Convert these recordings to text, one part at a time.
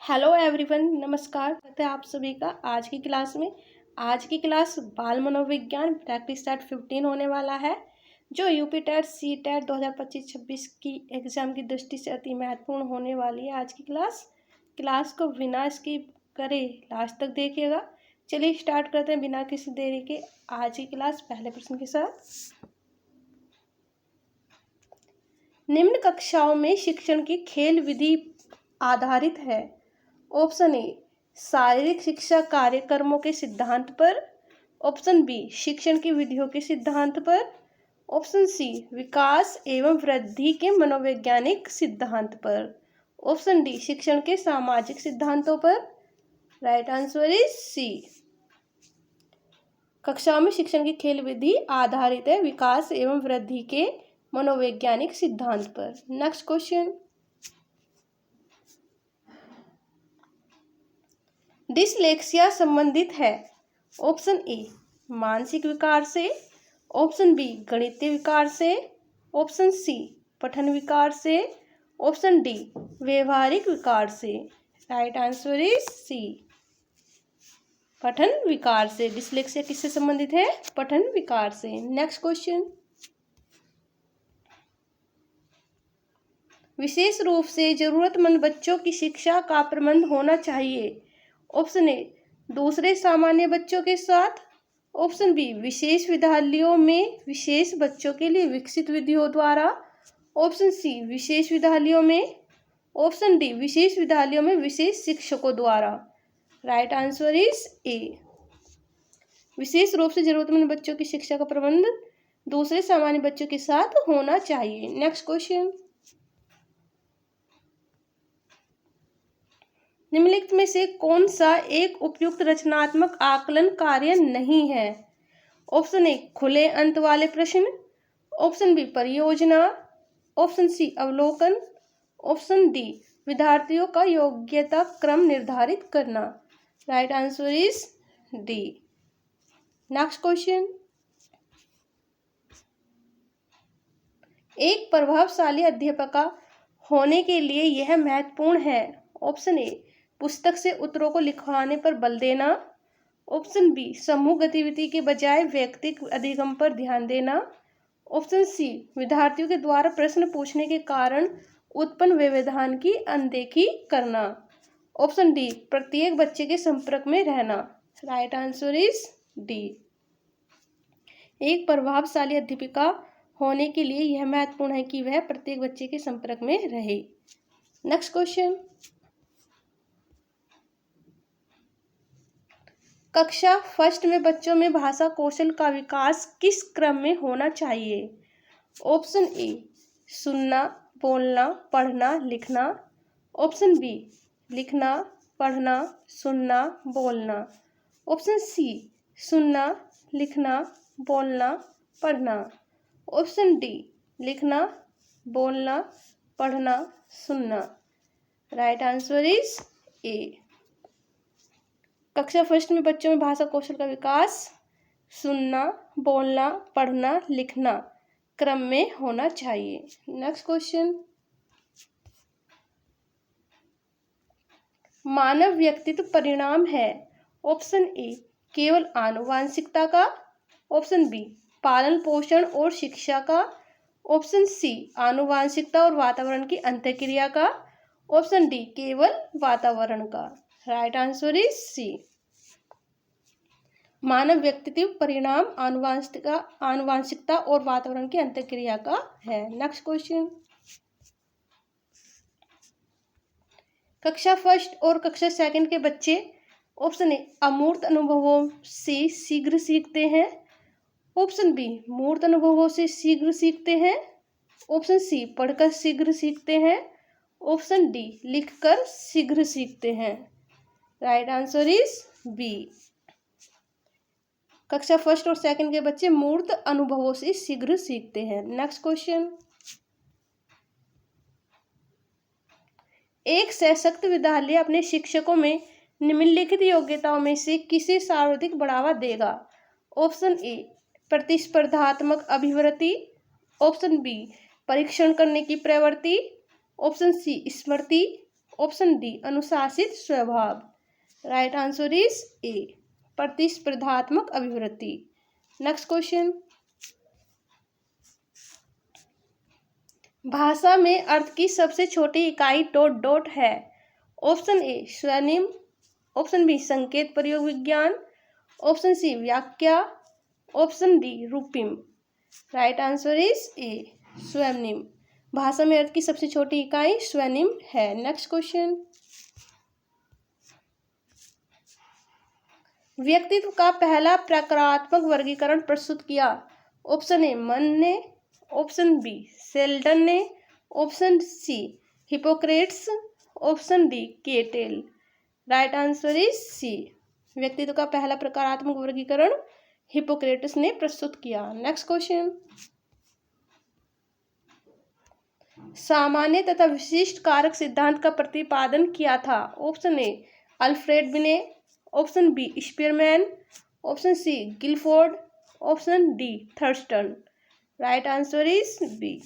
Hello everyone, नमस्कार करते हैं आप सभी का आज की क्लास में। आज की क्लास बाल मनोविज्ञान प्रैक्टिस सेट 15 होने वाला है, जो यूपी टेट सी टेट 2025-26 की एग्ज़ाम की दृष्टि से अति महत्वपूर्ण होने वाली है। आज की क्लास को बिना स्किप करे लास्ट तक देखिएगा। चलिए स्टार्ट करते हैं बिना किसी देरी के आज की क्लास पहले प्रश्न के साथ। निम्न कक्षाओं में शिक्षण की खेल विधि आधारित है। ऑप्शन ए शारीरिक शिक्षा कार्यक्रमों के सिद्धांत पर, ऑप्शन बी शिक्षण की विधियों के सिद्धांत पर, ऑप्शन सी विकास एवं वृद्धि के मनोवैज्ञानिक सिद्धांत पर, ऑप्शन डी शिक्षण के सामाजिक सिद्धांतों पर। Right answer is C. कक्षाओं में शिक्षण की खेल विधि आधारित है विकास एवं वृद्धि के मनोवैज्ञानिक सिद्धांत पर। नेक्स्ट क्वेश्चन, डिसलेक्सिया संबंधित है। ऑप्शन ए मानसिक विकार से, ऑप्शन बी गणितीय विकार से, ऑप्शन सी पठन विकार से, ऑप्शन डी व्यवहारिक विकार से। राइट आंसर इज सी, पठन विकार से। डिसलेक्सिया किससे संबंधित है? पठन विकार से। नेक्स्ट क्वेश्चन, विशेष रूप से जरूरतमंद बच्चों की शिक्षा का प्रबंध होना चाहिए। ऑप्शन ए दूसरे सामान्य बच्चों के साथ, ऑप्शन बी विशेष विद्यालयों में विशेष बच्चों के लिए विकसित विधियों द्वारा, ऑप्शन सी विशेष विद्यालयों में, ऑप्शन डी विशेष विद्यालयों में विशेष शिक्षकों द्वारा। राइट आंसर इज ए, विशेष रूप से जरूरतमंद बच्चों की शिक्षा का प्रबंध दूसरे सामान्य बच्चों के साथ होना चाहिए। नेक्स्ट क्वेश्चन, निम्नलिखित में से कौन सा एक उपयुक्त रचनात्मक आकलन कार्य नहीं है? ऑप्शन ए खुले अंत वाले प्रश्न, ऑप्शन बी परियोजना, ऑप्शन सी अवलोकन, ऑप्शन डी विद्यार्थियों का योग्यता क्रम निर्धारित करना। Right answer is D. Next question, एक प्रभावशाली अध्यापक होने के लिए यह महत्वपूर्ण है। ऑप्शन ए पुस्तक से उत्तरों को लिखवाने पर बल देना, ऑप्शन बी समूह गतिविधि के बजाय व्यक्तिगत अधिगम पर ध्यान देना, ऑप्शन सी विद्यार्थियों के द्वारा प्रश्न पूछने के कारण उत्पन्न व्यवधान की अनदेखी करना, ऑप्शन डी प्रत्येक बच्चे के संपर्क में रहना। राइट आंसर इज डी, एक प्रभावशाली अध्यापिका होने के लिए यह महत्वपूर्ण है कि वह प्रत्येक बच्चे के संपर्क में रहे। नेक्स्ट क्वेश्चन, कक्षा फर्स्ट में बच्चों में भाषा कौशल का विकास किस क्रम में होना चाहिए? ऑप्शन ए सुनना, बोलना, पढ़ना, लिखना, ऑप्शन बी लिखना, पढ़ना, सुनना, बोलना, ऑप्शन सी सुनना, लिखना, बोलना, पढ़ना, ऑप्शन डी लिखना, बोलना, पढ़ना, सुनना। राइट आंसर इज ए, कक्षा फर्स्ट में बच्चों में भाषा कौशल का विकास सुनना, बोलना, पढ़ना, लिखना क्रम में होना चाहिए। नेक्स्ट क्वेश्चन, मानव व्यक्तित्व परिणाम है। ऑप्शन ए केवल आनुवांशिकता का, ऑप्शन बी पालन पोषण और शिक्षा का, ऑप्शन सी आनुवांशिकता और वातावरण की अंतःक्रिया का, ऑप्शन डी केवल वातावरण का। राइट आंसर इज सी, मानव व्यक्तित्व परिणाम आनुवांशिकता और वातावरण की अंतःक्रिया का है। नेक्स्ट क्वेश्चन, कक्षा फर्स्ट और कक्षा सेकंड के बच्चे ऑप्शन ए अमूर्त अनुभवों से शीघ्र सीखते हैं, ऑप्शन बी मूर्त अनुभवों से शीघ्र सीखते हैं, ऑप्शन सी पढ़कर शीघ्र सीखते हैं, ऑप्शन डी लिखकर शीघ्र सीखते हैं। राइट आंसर इज बी, कक्षा फर्स्ट और सेकंड के बच्चे मूर्त अनुभवों से शीघ्र सीखते हैं। नेक्स्ट क्वेश्चन, एक सशक्त विद्यालय अपने शिक्षकों में निम्नलिखित योग्यताओं में से किसे सर्वाधिक बढ़ावा देगा? ऑप्शन ए प्रतिस्पर्धात्मक अभिवृत्ति, ऑप्शन बी परीक्षण करने की प्रवृत्ति, ऑप्शन सी स्मृति, ऑप्शन डी अनुशासित स्वभाव। राइट आंसर इज ए प्रतिस्पर्धात्मक अभिवृत्ति। नेक्स्ट क्वेश्चन, भाषा में अर्थ की सबसे छोटी इकाई डॉट डॉट है। ऑप्शन ए स्वनिम, ऑप्शन बी संकेत प्रयोग विज्ञान, ऑप्शन सी व्याख्या, ऑप्शन डी रूपिम। राइट आंसर इज ए स्वनिम। भाषा में अर्थ की सबसे छोटी इकाई स्वनिम है। नेक्स्ट क्वेश्चन, व्यक्तित्व का पहला प्रकारात्मक वर्गीकरण प्रस्तुत किया। ऑप्शन ए मन ने, ऑप्शन बी सेल्डन ने, option C Hippocrates, option D Cattell. Right answer is C व्यक्तित्व का पहला प्रकारात्मक वर्गीकरण हिपोक्रेटस ने प्रस्तुत किया। नेक्स्ट क्वेश्चन, सामान्य तथा विशिष्ट कारक सिद्धांत का प्रतिपादन किया था। Option A Alfred Binet, option B Spearman, option C Guilford, option D Thurstone. Right answer is B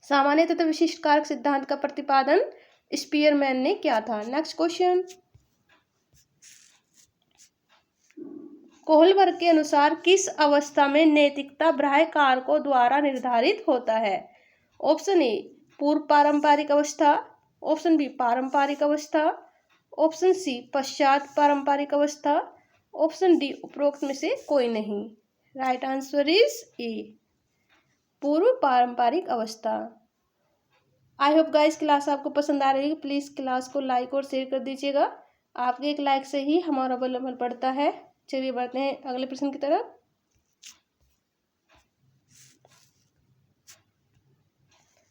सामान्य तथा विशिष्ट कारक सिद्धांत का प्रतिपादन स्पीयरमैन ने किया था। नेक्स्ट क्वेश्चन, कोहलबर्ग के अनुसार किस अवस्था में नैतिकता बाह्य कारकों द्वारा निर्धारित होता है। ऑप्शन ए पूर्व पारंपरिक अवस्था, ऑप्शन बी पारंपरिक अवस्था, ऑप्शन सी पश्चात पारंपरिक अवस्था, ऑप्शन डी उपरोक्त में से कोई नहीं। राइट आंसर इज ए पूर्व पारंपरिक अवस्था। आई होप गाइस क्लास आपको पसंद आ रही है। प्लीज़ क्लास को लाइक और शेयर कर दीजिएगा। आपके एक लाइक से ही हमारा बल बढ़ता है। चलिए बढ़ते हैं अगले प्रश्न की तरफ।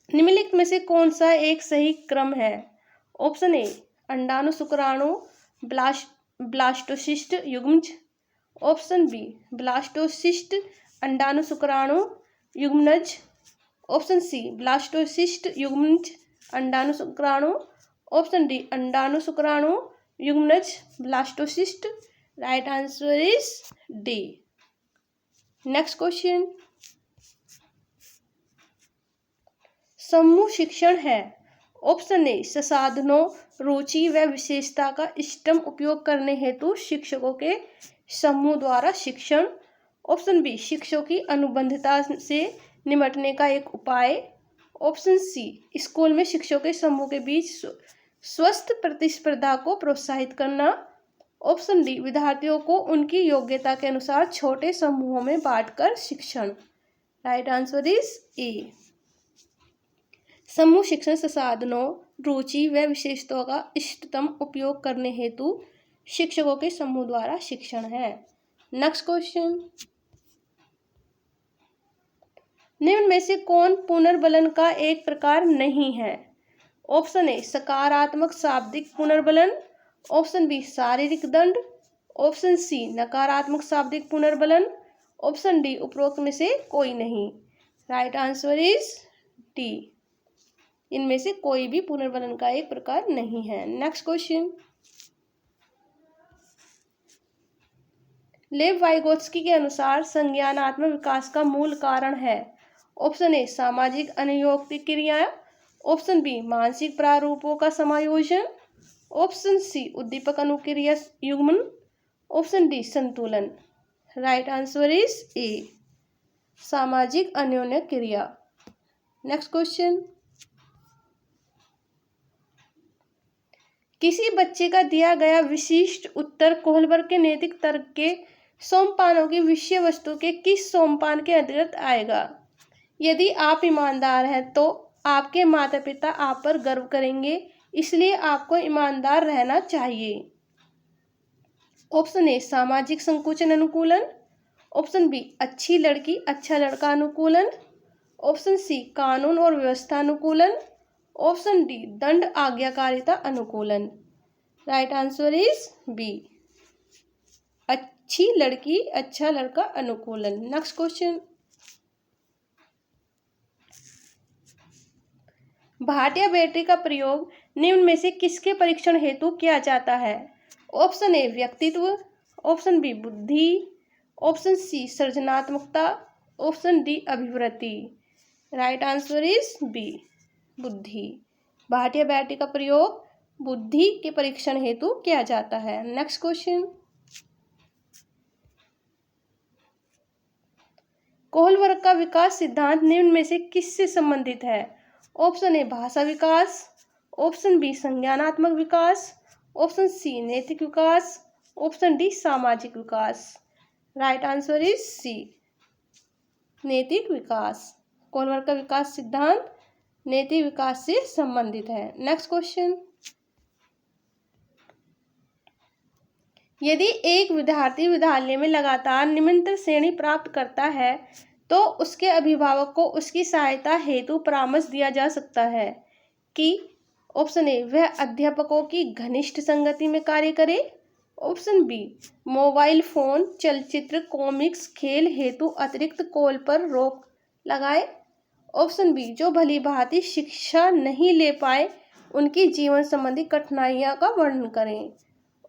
निम्नलिखित में से कौन सा एक सही क्रम है। ऑप्शन ए अंडाणु शुक्राणु ब्लास्टोसिस्ट युग्मज, ऑप्शन बी ब्लास्टोसिस्ट अंडाणु शुक्राणु युग्मनज, ऑप्शन सी ब्लास्टोसिस्ट युग्मनज अंडाणु शुक्राणु, ऑप्शन डी अंडाणु शुक्राणु युग्मनज blastocyst. Right answer is D. Next question, समूह शिक्षण है। ऑप्शन ए संसाधनों रुचि व विशेषता का इष्टतम उपयोग करने हेतु शिक्षकों के समूह द्वारा शिक्षण, ऑप्शन बी शिक्षकों की अनुबंधता से निपटने का एक उपाय, ऑप्शन सी स्कूल में शिक्षकों के समूह के बीच स्वस्थ प्रतिस्पर्धा को प्रोत्साहित करना, ऑप्शन डी विद्यार्थियों को उनकी योग्यता के अनुसार छोटे समूहों में बांटकर शिक्षण। राइट आंसर इज ए समूह शिक्षण संसाधनों रुचि व विशेषताओं का इष्टतम उपयोग करने हेतु शिक्षकों के समूह द्वारा शिक्षण है। नेक्स्ट क्वेश्चन, निम्न में से कौन पुनर्बलन का एक प्रकार नहीं है। ऑप्शन ए सकारात्मक शाब्दिक पुनर्बलन, ऑप्शन बी शारीरिक दंड, ऑप्शन सी नकारात्मक शाब्दिक पुनर्बलन, ऑप्शन डी उपरोक्त में से कोई नहीं। राइट आंसर इज डी इनमें से कोई भी पुनर्बलन का एक प्रकार नहीं है। नेक्स्ट क्वेश्चन, लेव वाइगोत्स्की के अनुसार संज्ञानात्मक विकास का मूल कारण है। ऑप्शन ए सामाजिक अनुयोक्तिक क्रियाएं, ऑप्शन बी मानसिक प्रारूपों का समायोजन, ऑप्शन सी उद्दीपक अनुक्रिया युग्मन, ऑप्शन डी संतुलन। राइट आंसर इज ए सामाजिक अन्योन्य क्रिया। नेक्स्ट क्वेश्चन, किसी बच्चे का दिया गया विशिष्ट उत्तर कोहलबर्ग के नैतिक तर्क के सोमपानों की विषय वस्तु के किस सोमपान के अंतर्गत आएगा। यदि आप ईमानदार हैं तो आपके माता पिता आप पर गर्व करेंगे, इसलिए आपको ईमानदार रहना चाहिए। ऑप्शन ए सामाजिक संकुचन अनुकूलन, ऑप्शन बी अच्छी लड़की अच्छा लड़का अनुकूलन, ऑप्शन सी कानून और व्यवस्था अनुकूलन, ऑप्शन डी दंड आज्ञाकारिता अनुकूलन। राइट आंसर इज बी अच्छी लड़की अच्छा लड़का अनुकूलन। नेक्स्ट क्वेश्चन, भाटिया बैटरी का प्रयोग निम्न में से किसके परीक्षण हेतु किया जाता है। ऑप्शन ए व्यक्तित्व, ऑप्शन बी बुद्धि, ऑप्शन सी सृजनात्मकता, ऑप्शन डी अभिवृत्ति। राइट आंसर इज बी बुद्धि। भाटिया बैटरी का प्रयोग बुद्धि के परीक्षण हेतु किया जाता है। नेक्स्ट क्वेश्चन, कोहलबर्ग का विकास सिद्धांत निम्न में से किससे संबंधित है? ऑप्शन ए भाषा विकास, ऑप्शन बी संज्ञानात्मक विकास, ऑप्शन सी नैतिक विकास, ऑप्शन डी सामाजिक विकास। राइट आंसर इज सी, नैतिक विकास। कोहलबर्ग का विकास सिद्धांत नैतिक विकास से संबंधित है। नेक्स्ट क्वेश्चन, यदि एक विद्यार्थी विद्यालय में लगातार निम्नलिखित श्रेणी प्राप्त करता है तो उसके अभिभावक को उसकी सहायता हेतु परामर्श दिया जा सकता है कि ऑप्शन ए वह अध्यापकों की घनिष्ठ संगति में कार्य करे, ऑप्शन बी मोबाइल फोन, चलचित्र, कॉमिक्स, खेल हेतु अतिरिक्त कॉल पर रोक लगाए, ऑप्शन बी जो भली भांति शिक्षा नहीं ले पाए उनकी जीवन संबंधी कठिनाइयों का वर्णन करें,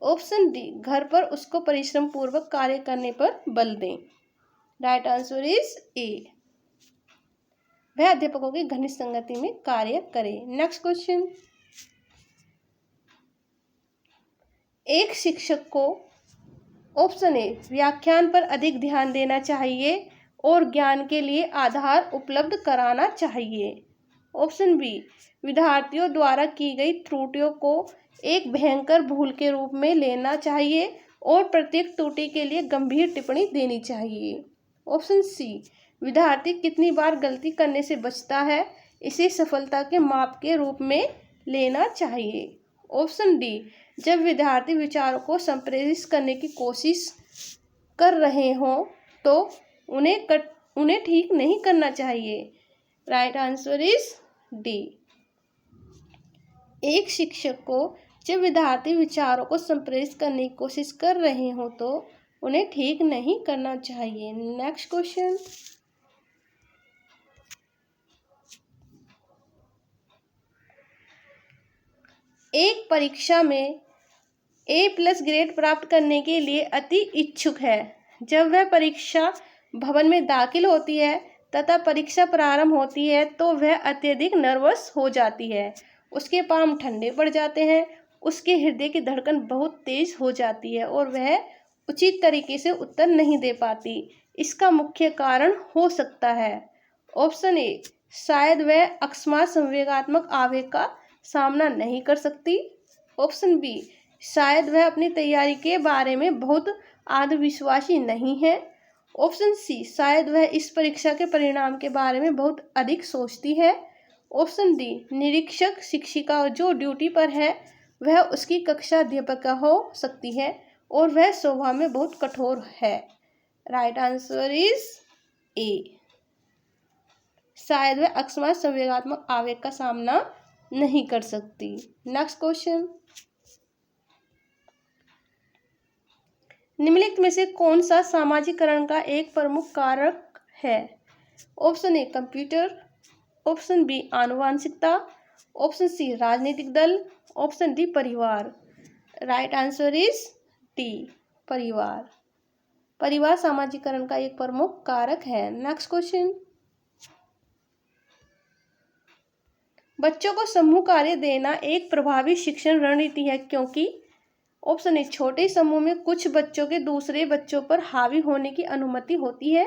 ऑप्शन डी घर पर उसको परिश्रम पूर्वक कार्य करने पर बल दें। राइट आंसर इज ए, वह अध्यापकों की घनिष्ठ संगति में कार्य करें। नेक्स्ट क्वेश्चन, एक शिक्षक को ऑप्शन ए व्याख्यान पर अधिक ध्यान देना चाहिए और ज्ञान के लिए आधार उपलब्ध कराना चाहिए, ऑप्शन बी विद्यार्थियों द्वारा की गई त्रुटियों को एक भयंकर भूल के रूप में लेना चाहिए और प्रत्येक त्रुटि के लिए गंभीर टिप्पणी देनी चाहिए, ऑप्शन सी विद्यार्थी कितनी बार गलती करने से बचता है इसे सफलता के माप के रूप में लेना चाहिए, ऑप्शन डी जब विद्यार्थी विचारों को संप्रेषित करने की कोशिश कर रहे हों तो उन्हें ठीक नहीं करना चाहिए। राइट आंसर इज डी, एक शिक्षक को जब विद्यार्थी विचारों को संप्रेषित करने की कोशिश कर रहे हो तो उन्हें ठीक नहीं करना चाहिए। नेक्स्ट क्वेश्चन, एक परीक्षा में A+ ग्रेड प्राप्त करने के लिए अति इच्छुक है। जब वह परीक्षा भवन में दाखिल होती है तथा परीक्षा प्रारंभ होती है तो वह अत्यधिक नर्वस हो जाती है, उसके पाँव ठंडे पड़ जाते हैं, उसके हृदय की धड़कन बहुत तेज हो जाती है और वह उचित तरीके से उत्तर नहीं दे पाती। इसका मुख्य कारण हो सकता है ऑप्शन ए शायद वह अकस्मात संवेगात्मक आवेग का सामना नहीं कर सकती, ऑप्शन बी शायद वह अपनी तैयारी के बारे में बहुत आत्मविश्वासी नहीं है, ऑप्शन सी शायद वह इस परीक्षा के परिणाम के बारे में बहुत अधिक सोचती है, ऑप्शन डी निरीक्षक शिक्षिका जो ड्यूटी पर है वह उसकी कक्षा अध्यापिका हो सकती है और वह स्वभाव में बहुत कठोर है। राइट आंसर इज ए, शायद वह अकस्मात संवेगात्मक आवेग का सामना नहीं कर सकती। नेक्स्ट क्वेश्चन, निम्नलिखित में से कौन सा सामाजिकरण का एक प्रमुख कारक है? Option A computer, option B आनुवंशिकता, ऑप्शन सी राजनीतिक दल, ऑप्शन डी परिवार। राइट आंसर इज डी परिवार। परिवार सामाजिकरण का एक प्रमुख कारक है। नेक्स्ट क्वेश्चन, बच्चों को समूह कार्य देना एक प्रभावी शिक्षण रणनीति है क्योंकि ऑप्शन ए छोटे समूह में कुछ बच्चों के दूसरे बच्चों पर हावी होने की अनुमति होती है,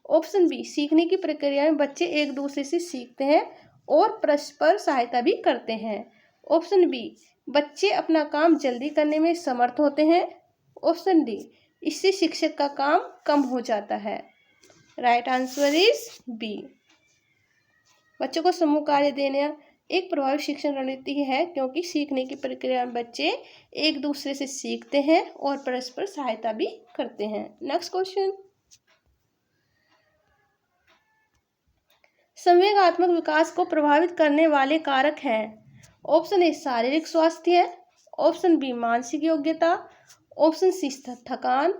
ऑप्शन बी सीखने की प्रक्रिया में बच्चे एक दूसरे से सीखते हैं और परस्पर सहायता भी करते हैं, ऑप्शन बी बच्चे अपना काम जल्दी करने में समर्थ होते हैं, ऑप्शन डी इससे शिक्षक का काम कम हो जाता है। राइट आंसर इज बी, बच्चों को समूह कार्य देना एक प्रभावी शिक्षण रणनीति है क्योंकि सीखने की प्रक्रिया में बच्चे एक दूसरे से सीखते हैं और परस्पर सहायता भी करते हैं। नेक्स्ट क्वेश्चन, संवेगात्मक विकास को प्रभावित करने वाले कारक हैं। ऑप्शन ए शारीरिक स्वास्थ्य, ऑप्शन बी मानसिक योग्यता, ऑप्शन सी थकान,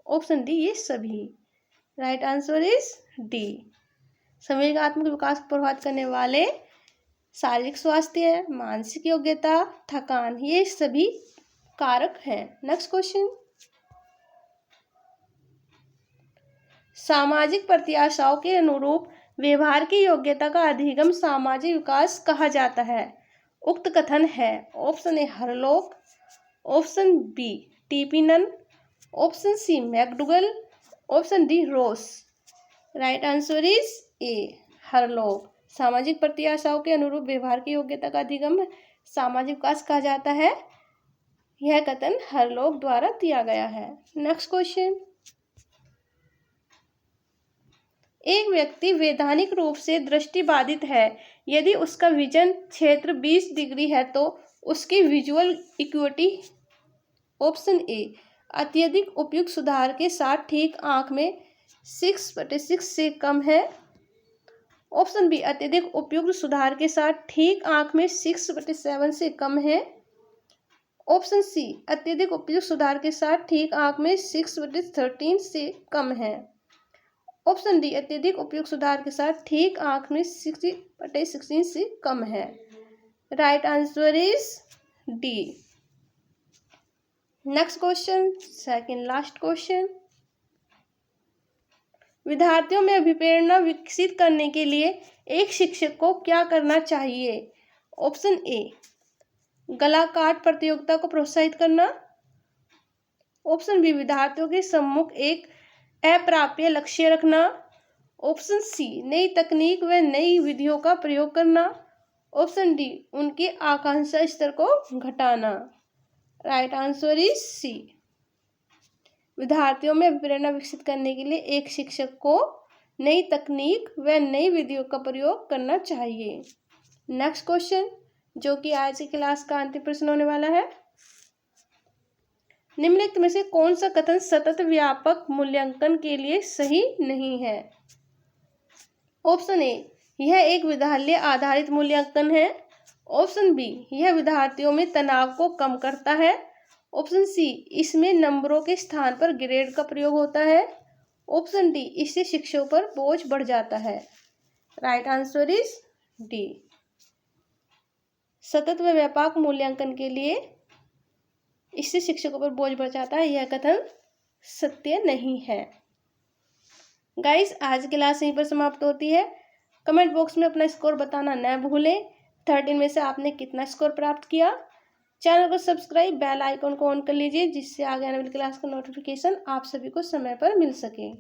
ऑप्शन डी ये सभी। राइट आंसर इज डी, संवेगात्मक विकास को प्रभावित करने वाले शारीरिक स्वास्थ्य, मानसिक योग्यता, थकान ये सभी कारक हैं। नेक्स्ट क्वेश्चन, सामाजिक प्रत्याशाओं के अनुरूप व्यवहार की योग्यता का अधिगम सामाजिक विकास कहा जाता है। उक्त कथन है? Option A Hurlock, option B टीपीनन, option C McDougall, option D Ross. Right answer is A Hurlock. सामाजिक प्रत्याशाओं के अनुरूप व्यवहार की योग्यता का अधिगम सामाजिक विकास कहा जाता है। यह कथन हरलॉक द्वारा दिया गया है। नेक्स्ट क्वेश्चन, एक व्यक्ति वैधानिक रूप से दृष्टिबाधित है। यदि उसका विजन क्षेत्र 20 डिग्री है तो उसकी विजुअल इक्विटी ऑप्शन ए अत्यधिक उपयुक्त सुधार के साथ ठीक आंख में 6/6 से कम है, ऑप्शन बी अत्यधिक उपयुक्त सुधार के साथ ठीक आंख में 6/7 से कम है, ऑप्शन सी अत्यधिक उपयुक्त सुधार के साथ ठीक आंख में 6/13 से कम है, ऑप्शन डी अत्यधिक उपयुक्त सुधार के साथ ठीक आंख में 60/16 से कम है। Right answer is D. Next question, second last question, विद्यार्थियों में अभिप्रेरणा विकसित करने के लिए एक शिक्षक को क्या करना चाहिए? ऑप्शन ए गला काट प्रतियोगिता को प्रोत्साहित करना, ऑप्शन बी विद्यार्थियों के सम्मुख एक अप्राप्य लक्ष्य रखना, ऑप्शन सी नई तकनीक व नई विधियों का प्रयोग करना, ऑप्शन डी उनकी आकांक्षा स्तर को घटाना। Right answer is C. विद्यार्थियों में प्रेरणा विकसित करने के लिए एक शिक्षक को नई तकनीक व नई विधियों का प्रयोग करना चाहिए। नेक्स्ट क्वेश्चन, जो कि आज की क्लास का अंतिम प्रश्न होने वाला है, निम्नलिखित में से कौन सा कथन सतत व्यापक मूल्यांकन के लिए सही नहीं है? ऑप्शन ए यह एक विद्यालय आधारित मूल्यांकन है, ऑप्शन बी यह विद्यार्थियों में तनाव को कम करता है, ऑप्शन सी इसमें नंबरों के स्थान पर ग्रेड का प्रयोग होता है, ऑप्शन डी इससे शिक्षकों पर बोझ बढ़ जाता है। Right answer is D. सतत व व्यापक मूल्यांकन के लिए इससे शिक्षकों पर बोझ बढ़ जाता है, यह कथन सत्य नहीं है। गाइस, आज की क्लास यहीं पर समाप्त होती है। कमेंट बॉक्स में अपना स्कोर बताना न भूलें। 13 में से आपने कितना स्कोर प्राप्त किया। चैनल को सब्सक्राइब, बेल आइकन को ऑन कर लीजिए, जिससे आगे आने वाली क्लास का नोटिफिकेशन आप सभी को समय पर मिल सके।